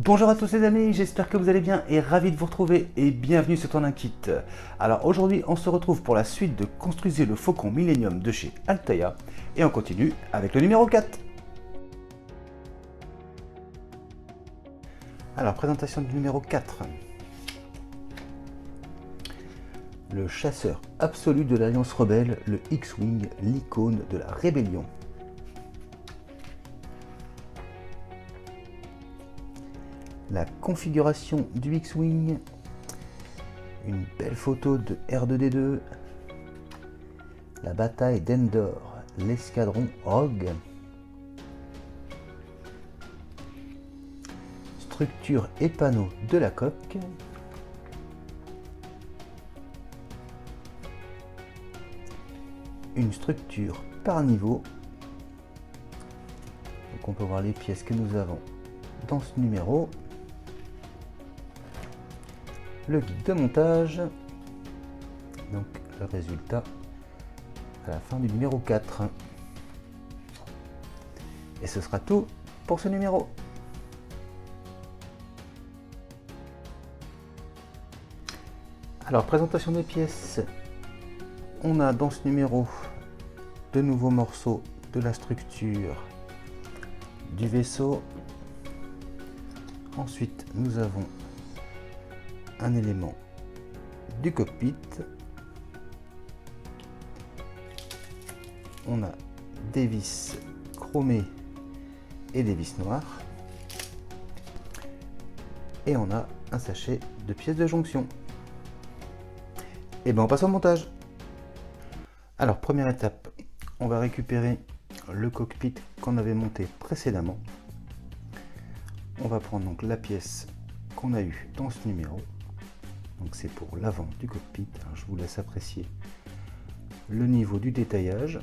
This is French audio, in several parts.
Bonjour à tous les amis, j'espère que vous allez bien et ravi de vous retrouver et bienvenue sur Ton Kit. Alors aujourd'hui on se retrouve pour la suite de Construisez le Faucon Millennium de chez Altaïa et on continue avec le numéro 4. Alors présentation du numéro 4. Le chasseur absolu de l'Alliance Rebelle, le X-Wing, l'icône de la rébellion. La configuration du X-Wing, une belle photo de R2D2, la bataille d'Endor, l'escadron Rogue, structure et panneaux de la coque, une structure par niveau, donc on peut voir les pièces que nous avons dans ce numéro, le guide de montage, donc le résultat à la fin du numéro 4. Et ce sera tout pour ce numéro. Alors présentation des pièces, on a dans ce numéro de nouveaux morceaux de la structure du vaisseau. Ensuite nous avons un élément du cockpit, on a des vis chromées et des vis noires, et on a un sachet de pièces de jonction. Et bien on passe au montage. Alors première étape, on va récupérer le cockpit qu'on avait monté précédemment. On va prendre donc la pièce qu'on a eue dans ce numéro. Donc c'est pour l'avant du cockpit. Alors je vous laisse apprécier le niveau du détaillage.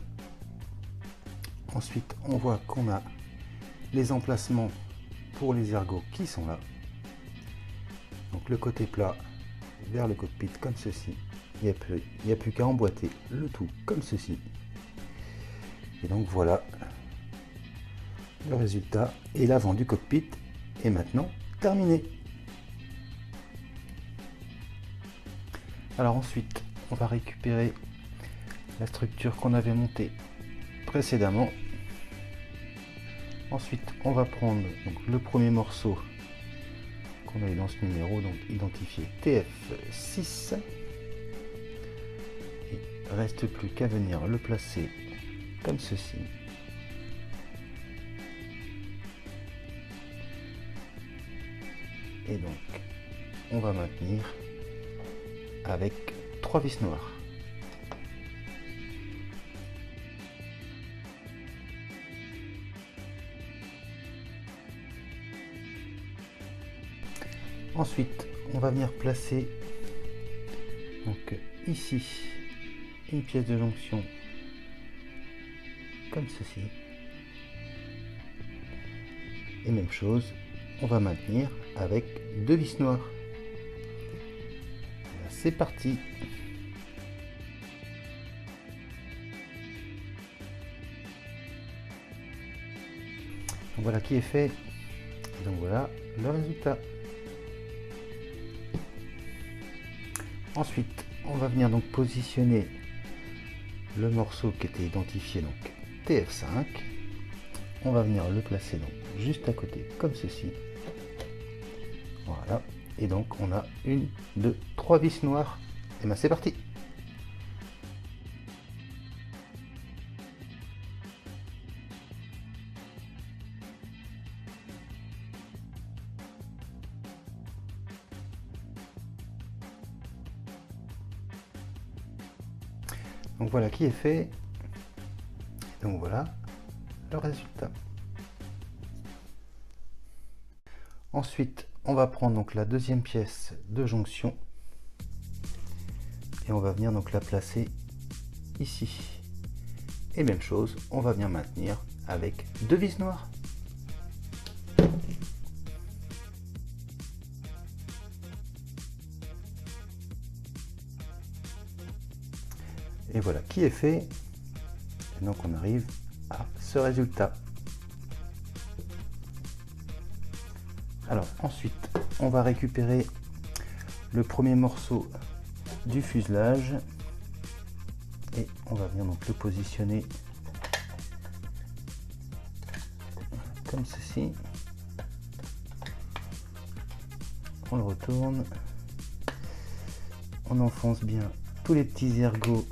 Ensuite on voit qu'on a les emplacements pour les ergots qui sont là. Donc le côté plat vers le cockpit comme ceci. Il n'y a plus qu'à emboîter le tout comme ceci. Et donc voilà le résultat. Et l'avant du cockpit est maintenant terminé. Alors ensuite, on va récupérer la structure qu'on avait montée précédemment. Ensuite, on va prendre donc, le premier morceau qu'on a eu dans ce numéro, donc identifié TF6. Il ne reste plus qu'à venir le placer comme ceci. Et donc, on va maintenir avec 3 vis noires. Ensuite, on va venir placer donc ici une pièce de jonction comme ceci. Et même chose, on va maintenir avec 2 vis noires. C'est parti. Donc voilà qui est fait. Et donc voilà le résultat. Ensuite, on va venir donc positionner le morceau qui était identifié donc TF5. On va venir le placer donc juste à côté comme ceci. Voilà. Et donc on a 1, 2, 3 vis noires. Et bien c'est parti. Donc voilà qui est fait. Donc voilà le résultat. Ensuite, on va prendre donc la deuxième pièce de jonction et on va venir donc la placer ici. Et même chose, on va bien maintenir avec 2 vis noires. Et voilà qui est fait. Et donc on arrive à ce résultat. Alors ensuite, on va récupérer le premier morceau du fuselage et on va venir donc le positionner comme ceci. On le retourne, on enfonce bien tous les petits ergots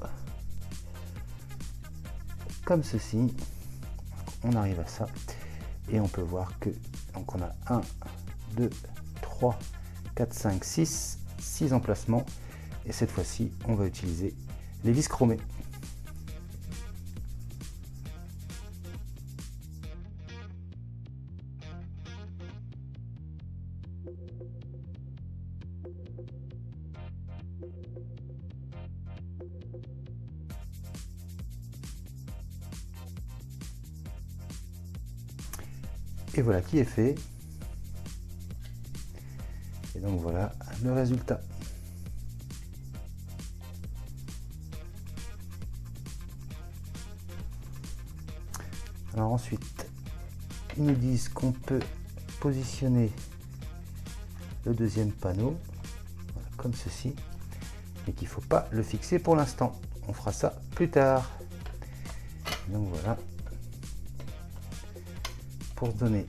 comme ceci. On arrive à ça et on peut voir que donc on a 1, 2, 3, 4, 5, 6 emplacements et cette fois-ci on va utiliser les vis chromées. Et voilà qui est fait. Et donc voilà le résultat. Alors ensuite, ils nous disent qu'on peut positionner le deuxième panneau, voilà, comme ceci, mais qu'il ne faut pas le fixer pour l'instant. On fera ça plus tard. Donc voilà. Pour se donner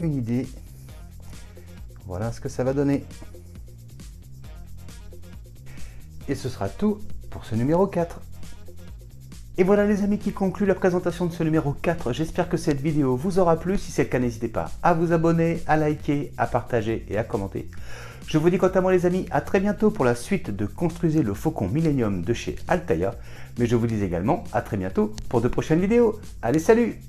une idée, voilà ce que ça va donner. Et ce sera tout pour ce numéro 4. Et voilà les amis qui conclut la présentation de ce numéro 4. J'espère que cette vidéo vous aura plu. Si c'est le cas, n'hésitez pas à vous abonner, à liker, à partager et à commenter. Je vous dis quant à moi les amis, à très bientôt pour la suite de Construisez le Faucon Millennium de chez Altaïa. Mais je vous dis également à très bientôt pour de prochaines vidéos. Allez, salut!